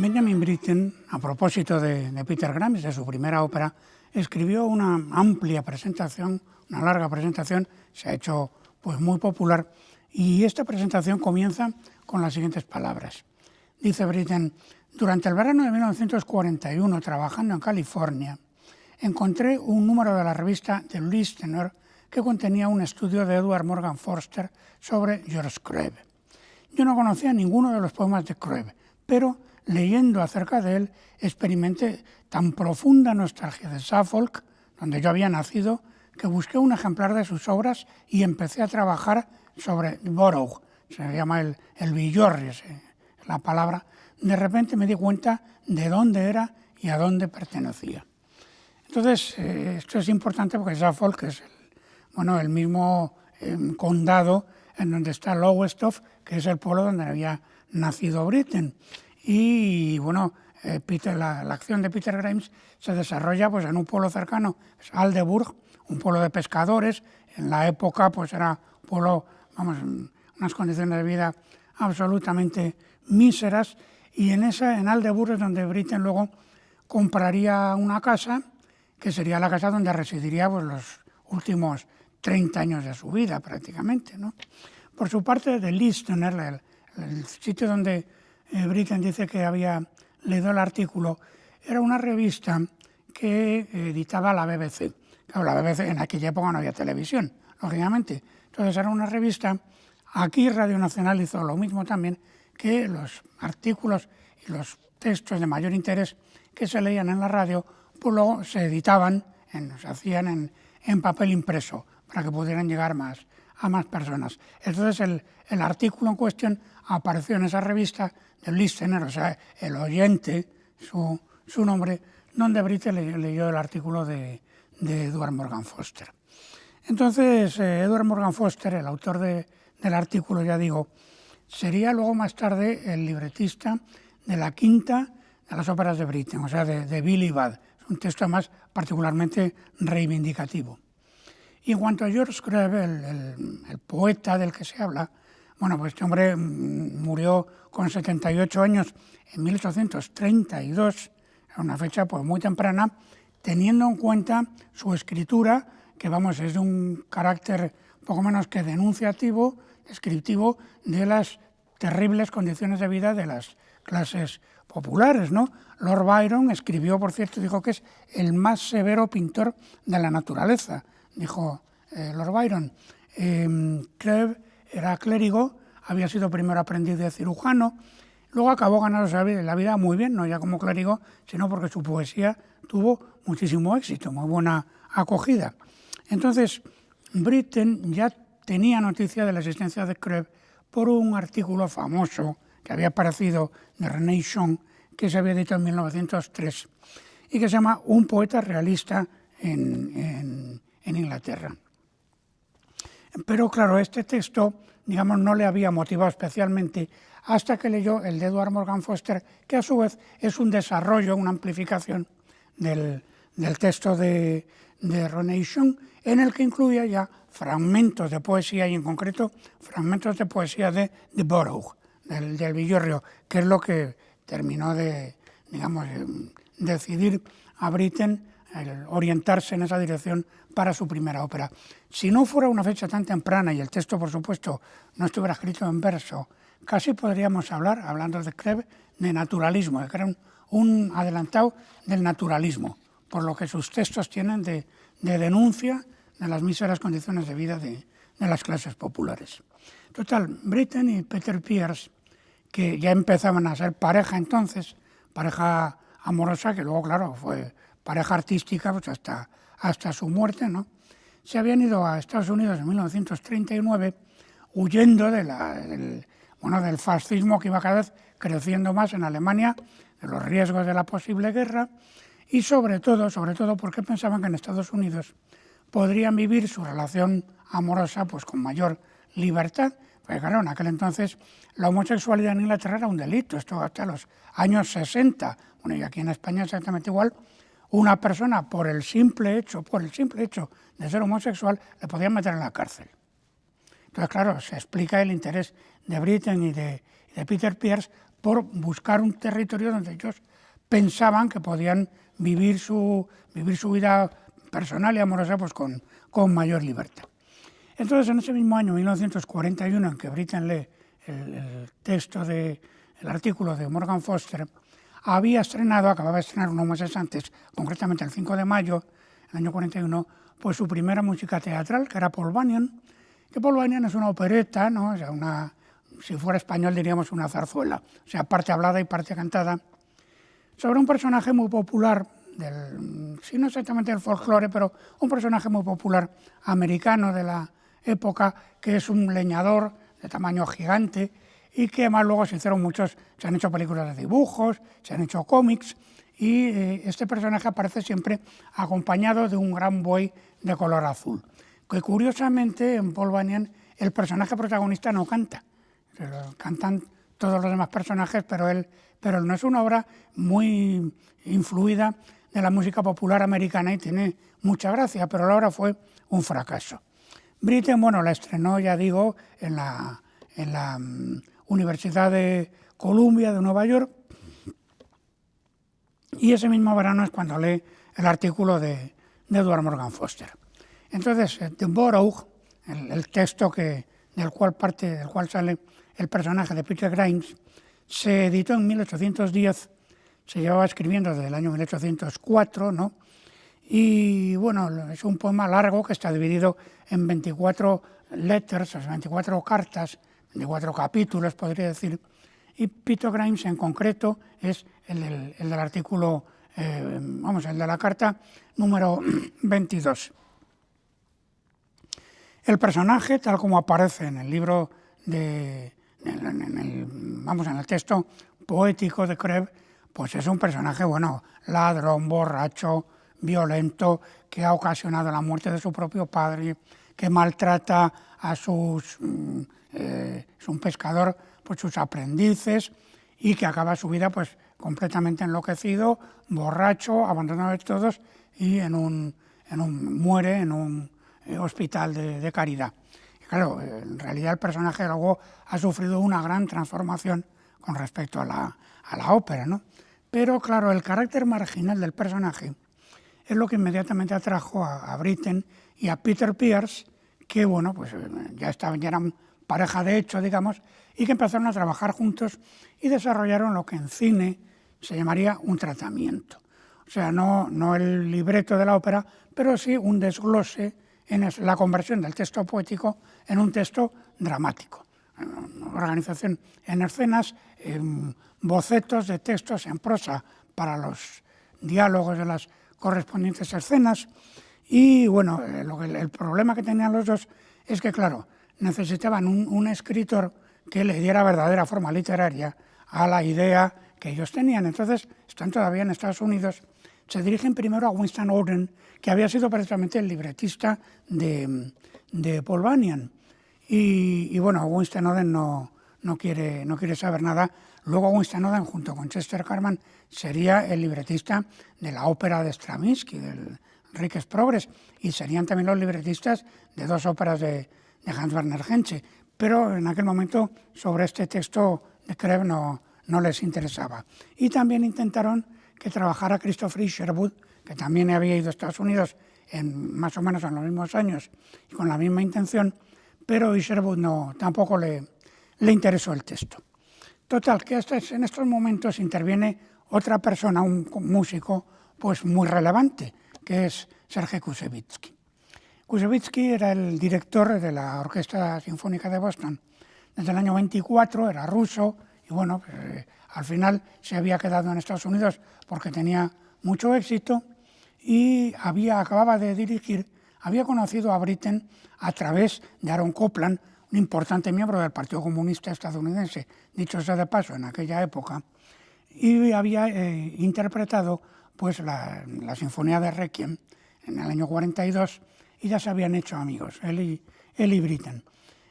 Benjamin Britten, a propósito de Peter Grimes, de su primera ópera, escribió una amplia presentación, una larga presentación, se ha hecho pues muy popular, y esta presentación comienza con las siguientes palabras. Dice Britten: durante el verano de 1941, trabajando en California, encontré un número de la revista The Listener que contenía un estudio de Edward Morgan Foster sobre George Crabbe. Yo no conocía ninguno de los poemas de Crabbe, pero leyendo acerca de él experimenté tan profunda nostalgia de Suffolk, donde yo había nacido, que busqué un ejemplar de sus obras y empecé a trabajar sobre Borough, se llama el villorrio, la palabra. De repente me di cuenta de dónde era y a dónde pertenecía. Entonces, esto es importante porque Suffolk es el mismo condado en donde está Lowestoft, que es el pueblo donde había nacido Britten. Y bueno, la acción de Peter Grimes se desarrolla pues en un pueblo cercano, es Aldeburgh, un pueblo de pescadores. En la época pues era un pueblo, unas condiciones de vida absolutamente míseras, y en Aldeburgh es donde Britten luego compraría una casa, que sería la casa donde residiría pues los últimos 30 años de su vida prácticamente, ¿no? Por su parte, The Listener, el sitio donde Britten dice que había leído el artículo, era una revista que editaba la BBC. Claro, la BBC en aquella época no había televisión, lógicamente. Entonces era una revista. Aquí Radio Nacional hizo lo mismo también, que los artículos y los textos de mayor interés que se leían en la radio, pues luego se editaban, se hacían en papel impreso para que pudieran llegar a más personas. Entonces el artículo en cuestión apareció en esa revista del Listener, o sea, el oyente, su nombre, donde Britten leyó el artículo de Edward Morgan Foster. Entonces, Edward Morgan Foster, el autor del artículo, ya digo, sería luego más tarde el libretista de la quinta de las óperas de Britten, o sea, de Billy Budd. Es un texto además particularmente reivindicativo. Y en cuanto a George Crabbe, el poeta del que se habla, pues este hombre murió con 78 años en 1832, una fecha pues muy temprana, teniendo en cuenta su escritura, que es de un carácter poco menos que denunciativo, descriptivo de las terribles condiciones de vida de las clases populares, ¿no? Lord Byron escribió, por cierto, dijo que es el más severo pintor de la naturaleza, dijo Lord Byron. Crabbe era clérigo, había sido primero aprendiz de cirujano, luego acabó ganándose la vida muy bien, no ya como clérigo, sino porque su poesía tuvo muchísimo éxito, muy buena acogida. Entonces, Britten ya tenía noticia de la existencia de Crabbe por un artículo famoso que había aparecido de René Chon, que se había editado en 1903, y que se llama Un poeta realista en Inglaterra. Pero claro, este texto, no le había motivado especialmente hasta que leyó el de Edward Morgan Foster, que a su vez es un desarrollo, una amplificación del texto de René Chon, en el que incluía ya fragmentos de poesía, y en concreto fragmentos de poesía de Borough, del villorrio, que es lo que terminó de decidir a Britten orientarse en esa dirección para su primera ópera. Si no fuera una fecha tan temprana y el texto, por supuesto, no estuviera escrito en verso, casi podríamos hablar, hablando de Crabbe, de naturalismo, de que era un adelantado del naturalismo, por lo que sus textos tienen de denuncia de las míseras condiciones de vida de las clases populares. Total, Britten y Peter Pears, que ya empezaban a ser pareja entonces, pareja amorosa, que luego, claro, fue pareja artística pues hasta su muerte, ¿no? Se habían ido a Estados Unidos en 1939 huyendo del fascismo que iba cada vez creciendo más en Alemania, de los riesgos de la posible guerra, y sobre todo porque pensaban que en Estados Unidos podrían vivir su relación amorosa pues con mayor libertad, porque claro, en aquel entonces la homosexualidad en Inglaterra era un delito, esto hasta los años 60, y aquí en España exactamente igual. Una persona por el simple hecho de ser homosexual le podían meter en la cárcel. Entonces, claro, se explica el interés de Britten y de Peter Pears por buscar un territorio donde ellos pensaban que podían vivir su vida personal y amorosa pues con mayor libertad. Entonces, en ese mismo año, 1941, en que Britten lee el texto el artículo de Morgan Foster, acababa de estrenar unos meses antes, concretamente el 5 de mayo del año 41, pues su primera música teatral, que era Paul Bunyan, que Paul Bunyan es una opereta, ¿no? O sea, si fuera español diríamos una zarzuela, o sea, parte hablada y parte cantada, sobre un personaje muy popular, sí, no exactamente del folclore, pero un personaje muy popular americano de la época, que es un leñador de tamaño gigante y que además luego se han hecho películas de dibujos, se han hecho cómics, y este personaje aparece siempre acompañado de un gran buey de color azul, que curiosamente en Paul Bunyan el personaje protagonista no canta, cantan todos los demás personajes, pero él no. Es una obra muy influida de la música popular americana y tiene mucha gracia, pero la obra fue un fracaso. Britten, la estrenó, ya digo, en la Universidad de Columbia de Nueva York, y ese mismo verano es cuando lee el artículo de Edward Morgan Foster. Entonces, The Borough, el texto del cual sale el personaje de Peter Grimes, se editó en 1810, se llevaba escribiendo desde el año 1804, ¿no? Y es un poema largo que está dividido en 24 letters, 24 cartas, 24 capítulos, podría decir. Y Peter Grimes en concreto es el del artículo, el de la carta número 22. El personaje, tal como aparece en el libro en el texto poético de Crabbe, pues es un personaje, ladrón, borracho, violento, que ha ocasionado la muerte de su propio padre, que maltrata a es un pescador, pues sus aprendices, y que acaba su vida pues completamente enloquecido, borracho, abandonado de todos, y muere en un hospital de caridad. Y claro, en realidad el personaje luego ha sufrido una gran transformación con respecto a la ópera, ¿no? Pero claro, el carácter marginal del personaje es lo que inmediatamente atrajo a Britten y a Peter Pears, que ya eran pareja de hecho, digamos, y que empezaron a trabajar juntos y desarrollaron lo que en cine se llamaría un tratamiento. O sea, no el libreto de la ópera, pero sí un desglose en la conversión del texto poético en un texto dramático. Organización en escenas, bocetos de textos en prosa para los diálogos de las correspondientes escenas. Y el problema que tenían los dos es que, claro, necesitaban un escritor que le diera verdadera forma literaria a la idea que ellos tenían. Entonces, están todavía en Estados Unidos, se dirigen primero a Winston Oden, que había sido precisamente el libretista de Paul Bunyan. Y Winston Oden no quiere saber nada. Luego Winston Oden, junto con Chester Carman, sería el libretista de la ópera de Stravinsky, del Rijks Progress, y serían también los libretistas de dos óperas de Hans Werner Henze. Pero en aquel momento sobre este texto de Crabbe no les interesaba. Y también intentaron que trabajara Christopher Isherwood, que también había ido a Estados Unidos más o menos en los mismos años y con la misma intención, pero Isherwood tampoco le interesó el texto. Total, que en estos momentos interviene otra persona, un músico pues muy relevante, que es Sergei Koussevitzky. Koussevitzky era el director de la Orquesta Sinfónica de Boston desde el año 24, era ruso, y al final se había quedado en Estados Unidos porque tenía mucho éxito, y acababa de dirigir, había conocido a Britten a través de Aaron Copland, un importante miembro del Partido Comunista estadounidense, dicho sea de paso, en aquella época, y había interpretado pues la Sinfonía de Requiem en el año 42, y ya se habían hecho amigos, él y Britten.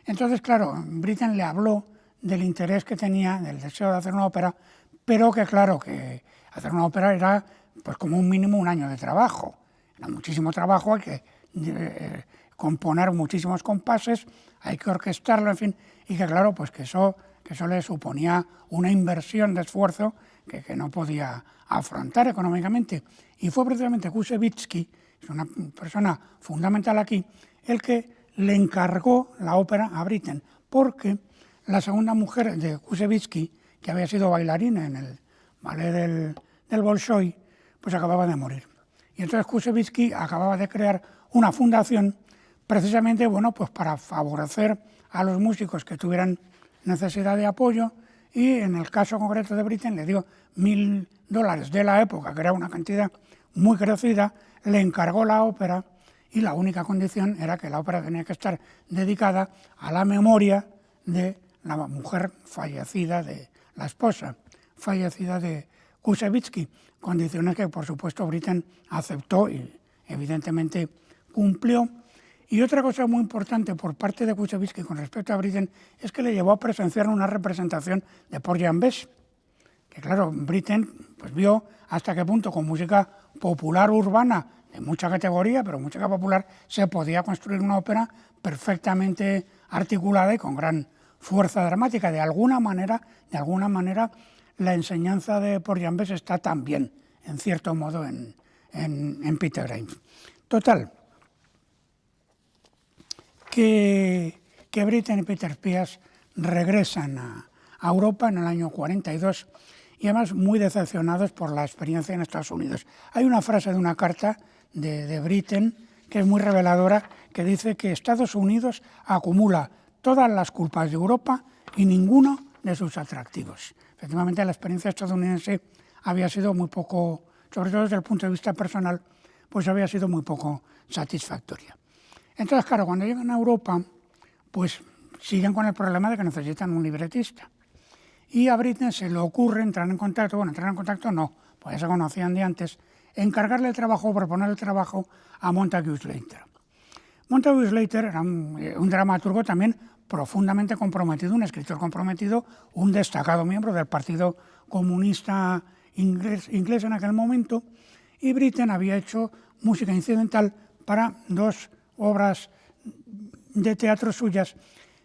Entonces, claro, Britten le habló del interés que tenía, del deseo de hacer una ópera, pero que claro, que hacer una ópera era pues como un mínimo un año de trabajo. Era muchísimo trabajo, hay que componer muchísimos compases, hay que orquestarlo, en fin, y que claro, pues que que eso le suponía una inversión de esfuerzo que no podía afrontar económicamente. Y fue precisamente Koussevitzky, es una persona fundamental aquí, el que le encargó la ópera a Britten, porque la segunda mujer de Koussevitzky, que había sido bailarina en el ballet del Bolshoi, pues acababa de morir. Y entonces Koussevitzky acababa de crear una fundación precisamente, bueno, pues para favorecer a los músicos que tuvieran necesidad de apoyo, y en el caso concreto de Britten le dio $1000 de la época, que era una cantidad muy crecida, le encargó la ópera, y la única condición era que la ópera tenía que estar dedicada a la memoria de la mujer fallecida, de la esposa fallecida de Koussevitzky, condiciones que por supuesto Britten aceptó y evidentemente cumplió. Y otra cosa muy importante por parte de Koussevitzky con respecto a Britten es que le llevó a presenciar una representación de Porgy-and-Bess, que claro, Britten pues vio hasta qué punto con música popular urbana de mucha categoría, pero música popular, se podía construir una ópera perfectamente articulada y con gran fuerza dramática. De alguna manera, la enseñanza de Porgy-and-Bess está también, en cierto modo, en Peter Grimes. Total, que Britten y Peter Pears regresan a Europa en el año 42 y además muy decepcionados por la experiencia en Estados Unidos. Hay una frase de una carta de Britten que es muy reveladora, que dice que Estados Unidos acumula todas las culpas de Europa y ninguno de sus atractivos. Efectivamente, la experiencia estadounidense había sido muy poco, sobre todo desde el punto de vista personal, pues había sido muy poco satisfactoria. Entonces, claro, cuando llegan a Europa, pues siguen con el problema de que necesitan un libretista. Y a Britten se le ocurre entrar en contacto no, pues ya se conocían de antes, encargarle el trabajo, proponer el trabajo a Montague Slater. Montague Slater era un dramaturgo también profundamente comprometido, un escritor comprometido, un destacado miembro del Partido Comunista inglés en aquel momento, y Britten había hecho música incidental para 2 obras de teatro suyas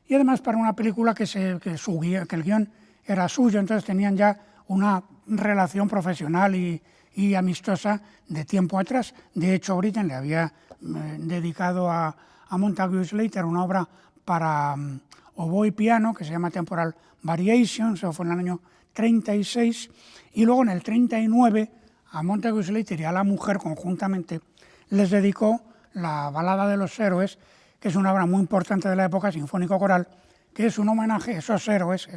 y además para una película que el guión era suyo, entonces tenían ya una relación profesional y amistosa de tiempo atrás. De hecho, Britten le había dedicado a Montague Slater una obra para oboe y piano que se llama Temporal Variations, eso fue en el año 36, y luego en el 39 a Montague Slater y a la mujer conjuntamente les dedicó la Balada de los Héroes, que es una obra muy importante de la época sinfónico-coral, que es un homenaje. Esos héroes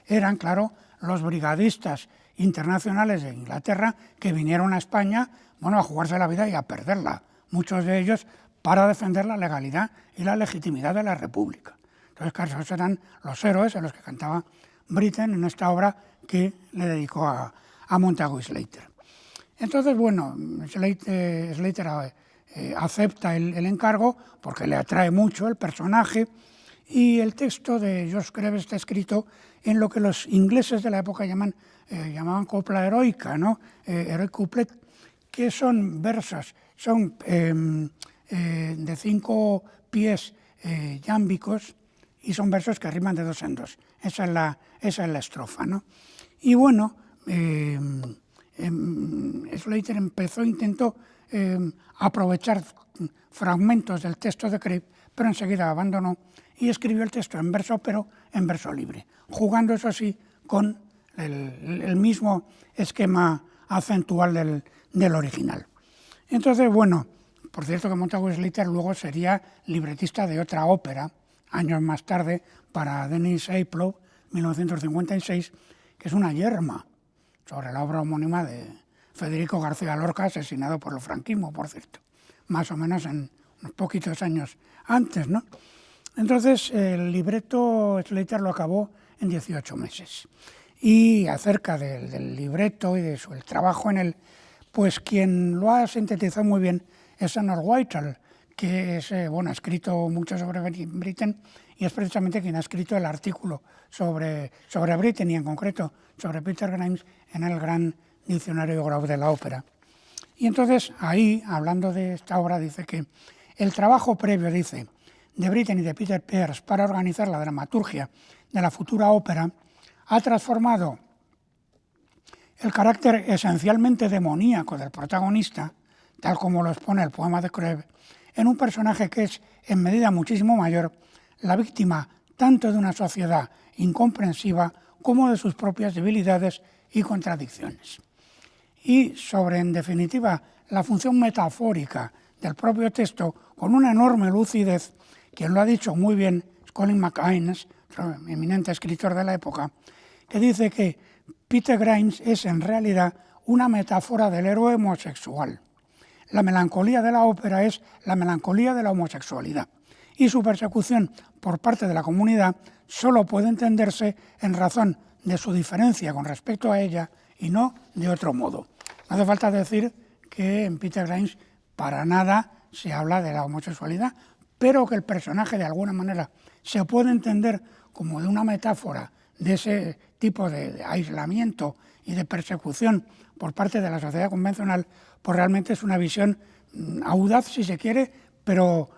eran, claro, los brigadistas internacionales de Inglaterra que vinieron a España, bueno, a jugarse la vida y a perderla, muchos de ellos para defender la legalidad y la legitimidad de la República. Entonces, claro, esos eran los héroes a los que cantaba Britten en esta obra que le dedicó a Montague Slater. Entonces, bueno, Slater acepta el encargo porque le atrae mucho el personaje, y el texto de George Crabbe está escrito en lo que los ingleses de la época llamaban copla heroica, ¿no? Heroic couplet, que son versos, son de 5 pies yámbicos, y son versos que riman de 2 en 2. Esa es la estrofa, ¿no? Y bueno, Slater intentó aprovechar fragmentos del texto de Crabbe, pero enseguida abandonó y escribió el texto en verso, pero en verso libre, jugando, eso sí, con el mismo esquema acentual del original. Entonces, bueno, por cierto que Montague Slater luego sería libretista de otra ópera, años más tarde, para Denis Aplow, 1956, que es Una yerma, sobre la obra homónima de Federico García Lorca, asesinado por el franquismo, por cierto, más o menos en unos poquitos años antes, ¿no? Entonces, el libreto Slater lo acabó en 18 meses. Y acerca del libreto y de el trabajo en él, pues quien lo ha sintetizado muy bien es Honor Whitehall, que ha escrito mucho sobre Britten y es precisamente quien ha escrito el artículo sobre Britten y en concreto sobre Peter Grimes en el gran diccionario Grau de la ópera. Y entonces ahí, hablando de esta obra, dice que el trabajo previo, de Britten y de Peter Pears para organizar la dramaturgia de la futura ópera ha transformado el carácter esencialmente demoníaco del protagonista, tal como lo expone el poema de Kroev, en un personaje que es, en medida muchísimo mayor, la víctima tanto de una sociedad incomprensiva como de sus propias debilidades y contradicciones. Y sobre, en definitiva, la función metafórica del propio texto, con una enorme lucidez, quien lo ha dicho muy bien es Colin McInnes, otro eminente escritor de la época, que dice que Peter Grimes es en realidad una metáfora del héroe homosexual. La melancolía de la ópera es la melancolía de la homosexualidad y su persecución por parte de la comunidad solo puede entenderse en razón de su diferencia con respecto a ella y no de otro modo. No hace falta decir que en Peter Grimes para nada se habla de la homosexualidad, pero que el personaje de alguna manera se puede entender como de una metáfora de ese tipo de aislamiento y de persecución por parte de la sociedad convencional, pues realmente es una visión audaz, si se quiere, pero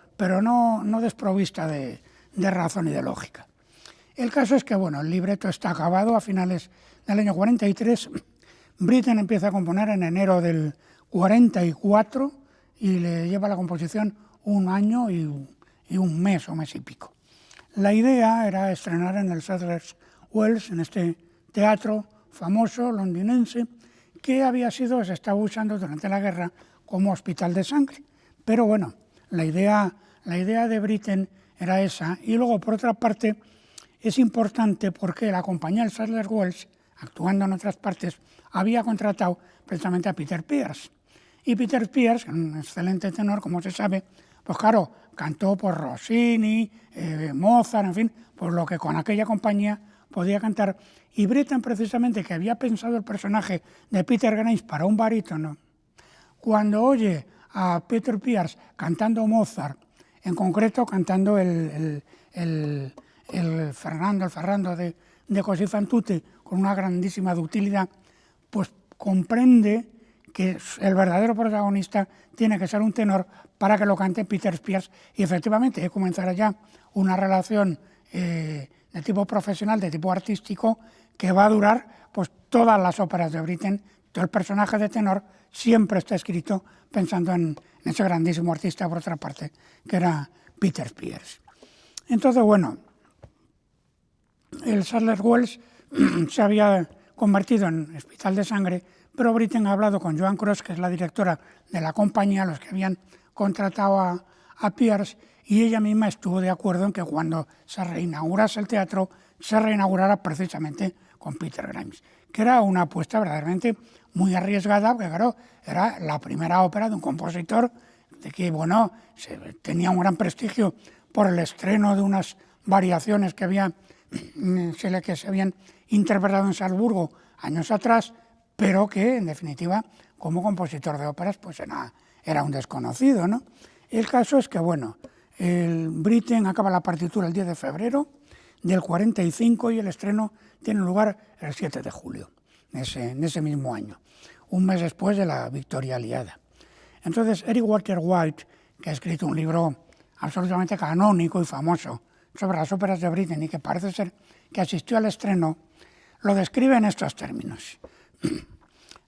no desprovista de razón y de lógica. El caso es que, bueno, el libreto está acabado a finales del año 43. Britten empieza a componer en enero del 44 y le lleva la composición un año y un mes o mes y pico. La idea era estrenar en el Sadler's Wells, en este teatro famoso londinense, que se estaba usando durante la guerra como hospital de sangre. Pero bueno, la idea de Britten era esa. Y luego, por otra parte, es importante porque la compañía del Sadler's Wells, actuando en otras partes, había contratado precisamente a Peter Pears. Y Peter Pears, un excelente tenor, como se sabe, pues claro, cantó por Rossini, Mozart, en fin, por lo que con aquella compañía podía cantar. Y Britten, precisamente, que había pensado el personaje de Peter Grimes para un barítono, cuando oye a Peter Pears cantando Mozart, en concreto cantando el Ferrando de Così fan tutte, con una grandísima ductilidad, pues comprende que el verdadero protagonista tiene que ser un tenor para que lo cante Peter Pears y efectivamente comenzará ya una relación de tipo profesional, de tipo artístico, que va a durar pues todas las óperas de Britten. Todo el personaje de tenor siempre está escrito pensando en ese grandísimo artista, por otra parte, que era Peter Pears. Entonces, bueno, el Sadler's Wells se había convertido en hospital de sangre, pero Britten ha hablado con Joan Cross, que es la directora de la compañía, los que habían contratado a Pears, y ella misma estuvo de acuerdo en que cuando se reinaugurase el teatro, se reinaugurara precisamente con Peter Grimes, que era una apuesta verdaderamente muy arriesgada, porque claro, era la primera ópera de un compositor de que, bueno, tenía un gran prestigio por el estreno de unas variaciones que se habían interpretado en Salzburgo años atrás, pero que, en definitiva, como compositor de óperas, pues era un desconocido, ¿no? El caso es que, bueno, el Britten acaba la partitura el 10 de febrero del 45 y el estreno tiene lugar el 7 de julio en ese mismo año, un mes después de la victoria aliada. Entonces, Eric Walter White, que ha escrito un libro absolutamente canónico y famoso sobre las óperas de Britten y que parece ser que asistió al estreno, lo describe en estos términos.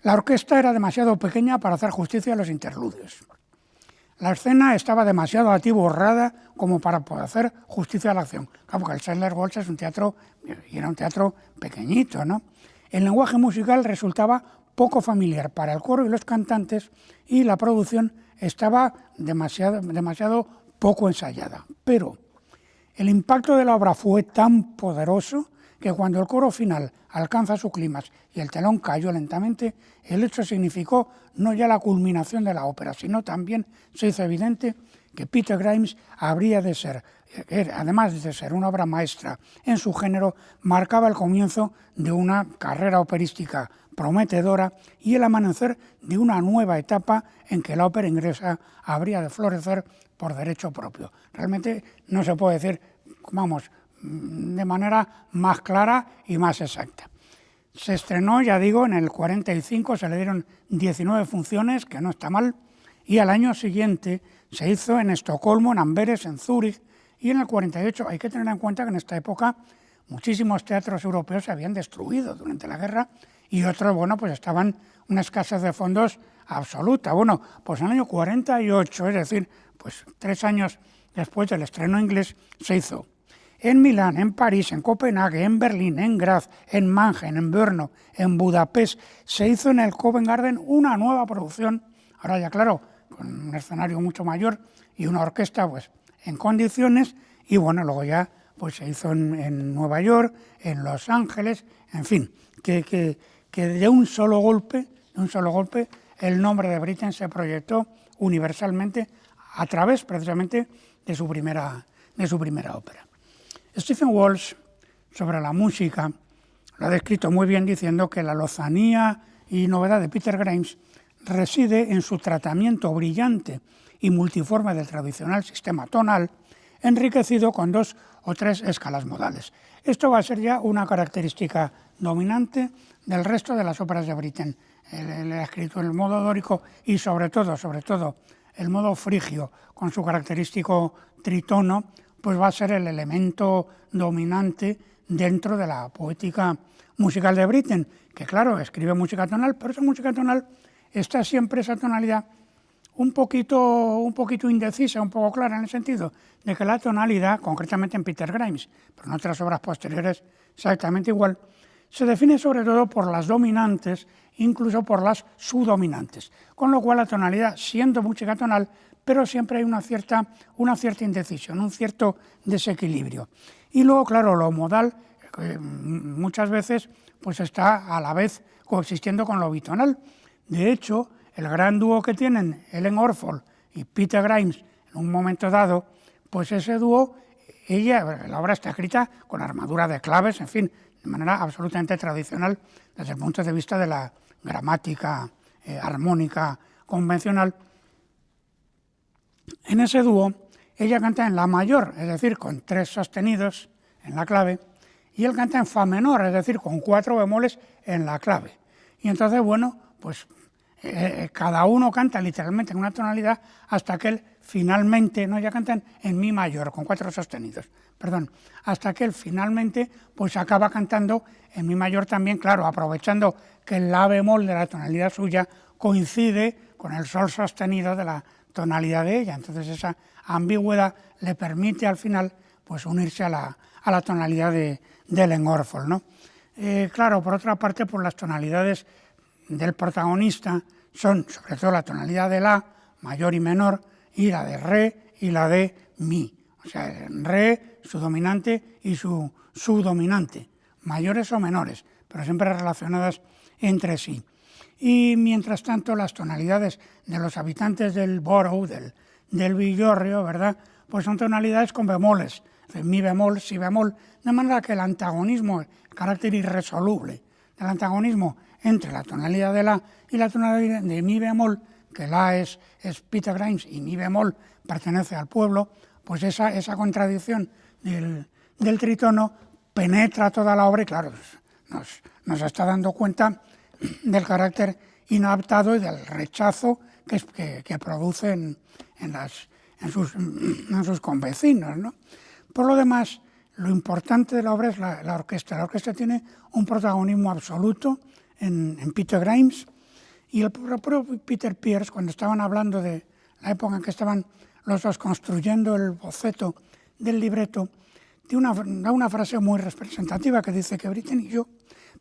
La orquesta era demasiado pequeña para hacer justicia a los interludios. La escena estaba demasiado atiborrada como para poder hacer justicia a la acción. Claro, porque el Sadler's Wells es un teatro, y era un teatro pequeñito, ¿no? El lenguaje musical resultaba poco familiar para el coro y los cantantes y la producción estaba demasiado poco ensayada. Pero el impacto de la obra fue tan poderoso que cuando el coro final alcanza su clímax y el telón cayó lentamente, el hecho significó no ya la culminación de la ópera, sino también se hizo evidente que Peter Grimes habría de ser, además de ser una obra maestra en su género, marcaba el comienzo de una carrera operística prometedora y el amanecer de una nueva etapa en que la ópera inglesa habría de florecer por derecho propio. Realmente no se puede decir, vamos, de manera más clara y más exacta. Se estrenó, ya digo, en el 45, se le dieron 19 funciones, que no está mal, y al año siguiente se hizo en Estocolmo, en Amberes, en Zúrich, y en el 48 hay que tener en cuenta que en esta época muchísimos teatros europeos se habían destruido durante la guerra y otros, bueno, pues estaban una escasez de fondos absoluta. Bueno, pues en el año 48, es decir, pues 3 años después del estreno inglés, se hizo en Milán, en París, en Copenhague, en Berlín, en Graz, en Mannheim, en Brno, en Budapest. Se hizo en el Covent Garden una nueva producción, ahora ya claro, con un escenario mucho mayor y una orquesta pues en condiciones, y bueno, luego ya pues se hizo en Nueva York, en Los Ángeles, en fin, que de un solo golpe, el nombre de Britten se proyectó universalmente a través precisamente de su primera ópera. Stephen Walsh, sobre la música, lo ha descrito muy bien diciendo que la lozanía y novedad de Peter Grimes reside en su tratamiento brillante y multiforme del tradicional sistema tonal, enriquecido con 2 o 3 escalas modales. Esto va a ser ya una característica dominante del resto de las óperas de Britten. Él ha escrito el modo dórico y sobre todo, el modo frigio, con su característico tritono, pues va a ser el elemento dominante dentro de la poética musical de Britten, que claro, escribe música tonal, pero esa música tonal está siempre esa tonalidad un poquito indecisa, un poco clara, en el sentido de que la tonalidad, concretamente en Peter Grimes, pero en otras obras posteriores exactamente igual, se define sobre todo por las dominantes, incluso por las subdominantes, con lo cual la tonalidad, siendo música tonal, pero siempre hay una cierta indecisión, un cierto desequilibrio. Y luego, claro, lo modal, muchas veces, pues está a la vez coexistiendo con lo bitonal. De hecho, el gran dúo que tienen Ellen Orfold y Peter Grimes en un momento dado, pues ese dúo, la obra está escrita con armadura de claves, en fin, de manera absolutamente tradicional desde el punto de vista de la gramática armónica convencional. En ese dúo, ella canta en la mayor, es decir, con 3 sostenidos en la clave, y él canta en fa menor, es decir, con 4 bemoles en la clave. Y entonces, bueno, pues cada uno canta literalmente en una tonalidad hasta que él finalmente, no, ya cantan en mi mayor, con 4 sostenidos, perdón, hasta que él finalmente pues acaba cantando en mi mayor también, claro, aprovechando que el la bemol de la tonalidad suya coincide con el sol sostenido de la tonalidad de ella. Entonces esa ambigüedad le permite al final pues unirse a la tonalidad de Ellen Orfold, ¿no? Claro, por otra parte, pues las tonalidades del protagonista son sobre todo la tonalidad de la, mayor y menor, y la de re y la de mi. O sea, re, su dominante y su subdominante, mayores o menores, pero siempre relacionadas entre sí. Y mientras tanto las tonalidades de los habitantes del borough, del villorrio, ¿verdad?, pues son tonalidades con bemoles, mi bemol, si bemol, de manera que el antagonismo, el carácter irresoluble del antagonismo entre la tonalidad de la y la tonalidad de mi bemol, que la es Peter Grimes y mi bemol pertenece al pueblo, pues esa contradicción del tritono penetra toda la obra y claro, nos está dando cuenta del carácter inadaptado y del rechazo que produce en sus convecinos, ¿no? Por lo demás, lo importante de la obra es la orquesta. La orquesta tiene un protagonismo absoluto en Peter Grimes, y el propio Peter Pierce, cuando estaban hablando de la época en que estaban los dos construyendo el boceto del libreto, da una frase muy representativa que dice que Britten y yo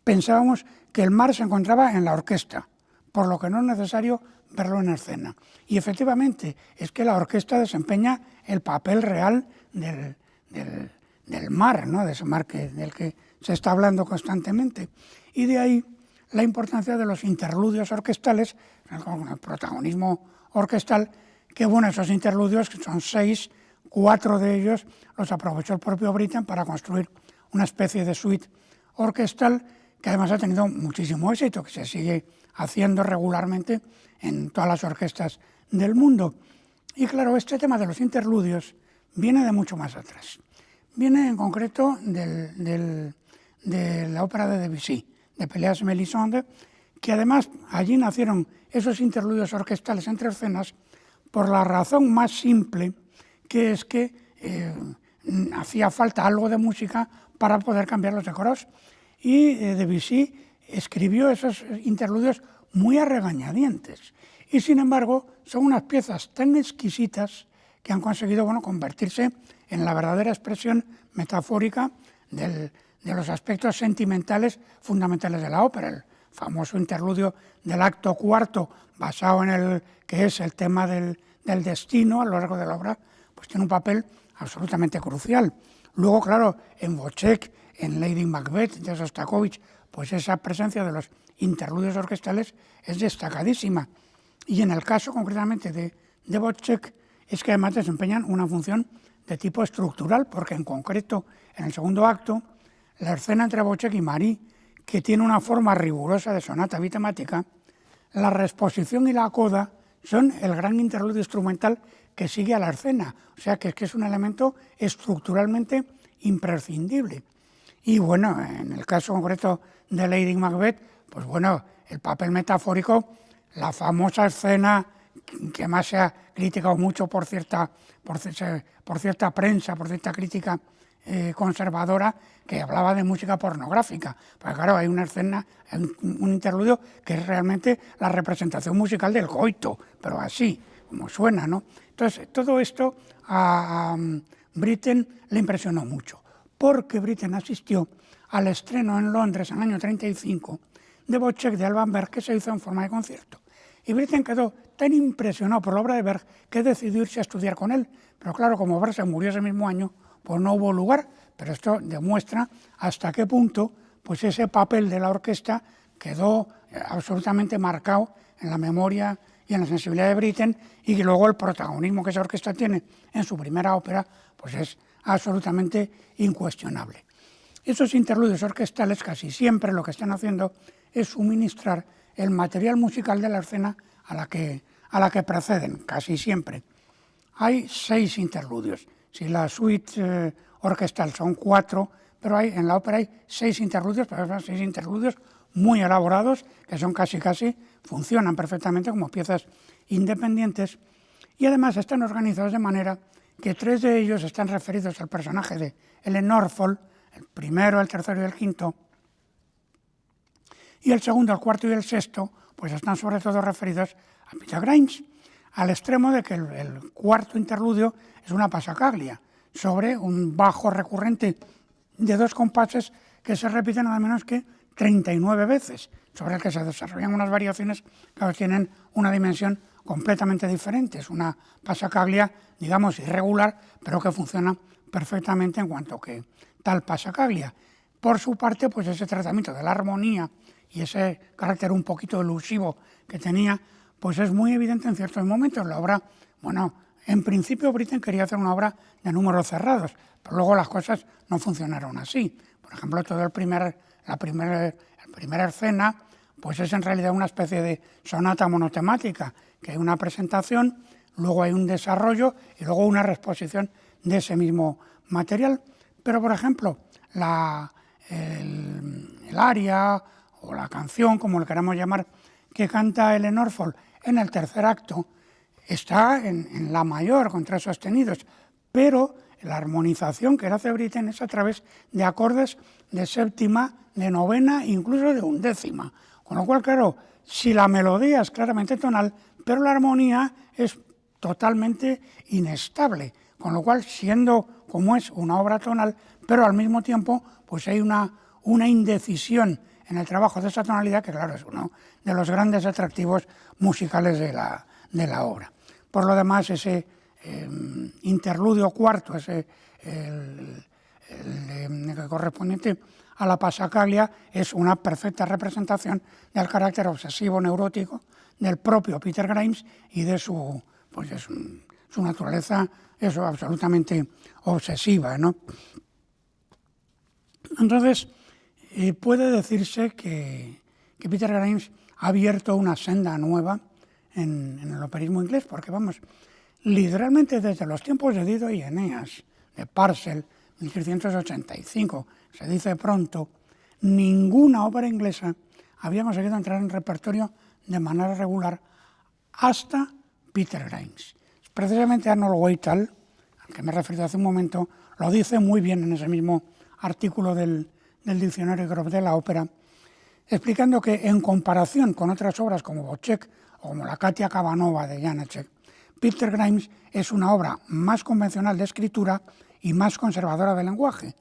pensábamos que el mar se encontraba en la orquesta, por lo que no es necesario verlo en escena. Y efectivamente, es que la orquesta desempeña el papel real del mar, ¿no?, de ese mar del que se está hablando constantemente. Y de ahí la importancia de los interludios orquestales, con el protagonismo orquestal, que bueno, esos interludios, que son 6, 4 de ellos los aprovechó el propio Britten para construir una especie de suite orquestal que además ha tenido muchísimo éxito, que se sigue haciendo regularmente en todas las orquestas del mundo. Y claro, este tema de los interludios viene de mucho más atrás. Viene en concreto de la ópera de Debussy, de Pelléas Mélisande, que además allí nacieron esos interludios orquestales entre escenas por la razón más simple, que es que a hacía falta algo de música para poder cambiar los decoros. Y Debussy escribió esos interludios muy a regañadientes. Y sin embargo, son unas piezas tan exquisitas que han conseguido convertirse en la verdadera expresión metafórica de los aspectos sentimentales fundamentales de la ópera. El famoso interludio del acto cuarto, basado en el que es el tema del destino a lo largo de la obra, pues tiene un papel absolutamente crucial. Luego, claro, en Wojciech, en Lady Macbeth de Shostakovich, pues esa presencia de los interludios orquestales es destacadísima. Y en el caso concretamente de Wojciech, es que además desempeñan una función de tipo estructural, porque en concreto, en el segundo acto, la escena entre Wojciech y Marie, que tiene una forma rigurosa de sonata bitemática, la reexposición y la coda son el gran interludio instrumental que sigue a la escena. O sea que es un elemento estructuralmente imprescindible. Y bueno, en el caso concreto de Lady Macbeth, pues bueno, el papel metafórico, la famosa escena que más se ha criticado mucho por cierta prensa, por cierta crítica conservadora, que hablaba de música pornográfica. Pues claro, hay una escena, un interludio que es realmente la representación musical del coito, pero así, como suena, ¿no? Entonces, todo esto a Britten le impresionó mucho, porque Britten asistió al estreno en Londres en el año 35 de Wojciech de Alban Berg, que se hizo en forma de concierto. Y Britten quedó tan impresionado por la obra de Berg que decidió irse a estudiar con él. Pero claro, como Berg se murió ese mismo año, pues no hubo lugar. Pero esto demuestra hasta qué punto pues ese papel de la orquesta quedó absolutamente marcado en la memoria y en la sensibilidad de Britten, y que luego el protagonismo que esa orquesta tiene en su primera ópera pues es absolutamente incuestionable. Esos interludios orquestales casi siempre lo que están haciendo es suministrar el material musical de la escena a la que preceden, casi siempre. Hay 6 interludios. Si la suite orquestal son 4, pero en la ópera hay 6 interludios, pero son 6 interludios muy elaborados, que son casi, funcionan perfectamente como piezas independientes, y además están organizados de manera que 3 de ellos están referidos al personaje de Ellen Norfolk, el primero, el tercero y el quinto, y el segundo, el cuarto y el sexto, pues están sobre todo referidos a Peter Grimes, al extremo de que el cuarto interludio es una passacaglia sobre un bajo recurrente de 2 compases que se repiten nada menos que 39 veces, sobre el que se desarrollan unas variaciones que tienen una dimensión completamente diferente. Es una passacaglia, digamos, irregular, pero que funciona perfectamente en cuanto que tal passacaglia. Por su parte, pues ese tratamiento de la armonía y ese carácter un poquito elusivo que tenía, pues es muy evidente en ciertos momentos. La obra, en principio Britten quería hacer una obra de números cerrados, pero luego las cosas no funcionaron así. Por ejemplo, todo la primera escena, pues es en realidad una especie de sonata monotemática, que hay una presentación, luego hay un desarrollo y luego una reexposición de ese mismo material. Pero, por ejemplo, el aria o la canción, como le queramos llamar, que canta Ellen Norfolk en el tercer acto, está en la mayor, con 3 sostenidos, pero la armonización que hace Britten es a través de acordes de séptima, de novena, incluso de undécima. Con lo cual, claro, si la melodía es claramente tonal, pero la armonía es totalmente inestable. Con lo cual, siendo como es una obra tonal, pero al mismo tiempo pues hay una indecisión en el trabajo de esa tonalidad, que claro, es uno de los grandes atractivos musicales de la obra. Por lo demás, ese interludio cuarto, el correspondiente a la passacaglia, es una perfecta representación del carácter obsesivo neurótico del propio Peter Grimes y de su naturaleza absolutamente obsesiva, ¿no? Entonces, puede decirse que Peter Grimes ha abierto una senda nueva en el operismo inglés, porque literalmente desde los tiempos de Dido y Eneas, de Purcell, 1685, se dice pronto, ninguna ópera inglesa había conseguido entrar en el repertorio de manera regular hasta Peter Grimes. Precisamente Arnold Weital, al que me he referido hace un momento, Lo dice muy bien en ese mismo artículo del Diccionario Grof de la ópera, explicando que en comparación con otras obras como Wojciech o como la Katia Kabanova de Janáček, Peter Grimes es una obra más convencional de escritura y más conservadora del lenguaje,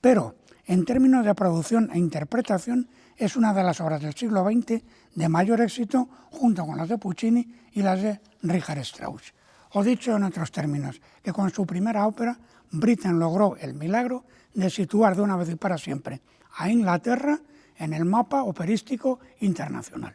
pero en términos de producción e interpretación es una de las obras del siglo XX de mayor éxito, junto con las de Puccini y las de Richard Strauss. O dicho en otros términos, que con su primera ópera, Britten logró el milagro de situar de una vez y para siempre a Inglaterra en el mapa operístico internacional.